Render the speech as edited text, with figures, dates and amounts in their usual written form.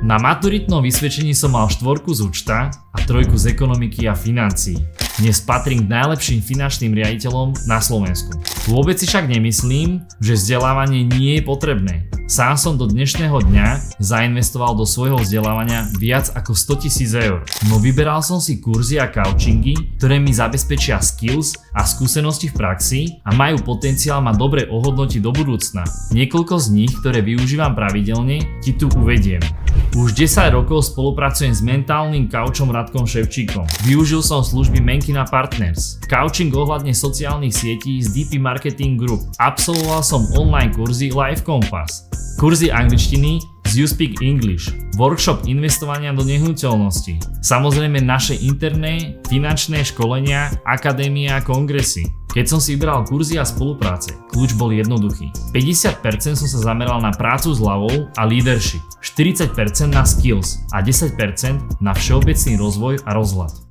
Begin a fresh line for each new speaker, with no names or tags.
Na maturitnom vysvedčení som mal 4 z účta a 3 z ekonomiky a financií. Dnes patrím k najlepším finančným riaditeľom na Slovensku. Vôbec si však nemyslím, že vzdelávanie nie je potrebné. Sám som do dnešného dňa zainvestoval do svojho vzdelávania viac ako 100 000 eur. No vyberal som si kurzy a coachingy, ktoré mi zabezpečia skills a skúsenosti v praxi a majú potenciál ma dobre ohodnotiť do budúcna. Niekoľko z nich, ktoré využívam pravidelne, ti tu uvediem. Už 10 rokov spolupracujem s mentálnym kaučom Radkom Ševčíkom. Využil som služby Menkina Partners. Coaching ohľadne sociálnych sietí z DP Marketing Group. Absolvoval som online kurzy Life Compass. Kurzy angličtiny z You Speak English. Workshop investovania do nehnuteľností. Samozrejme naše interné, finančné školenia, akadémie a kongresy. Keď som si vybral kurzy a spolupráce, kľúč bol jednoduchý. 50% som sa zameral na prácu s hlavou a leadership, 40% na skills a 10% na všeobecný rozvoj a rozhľad.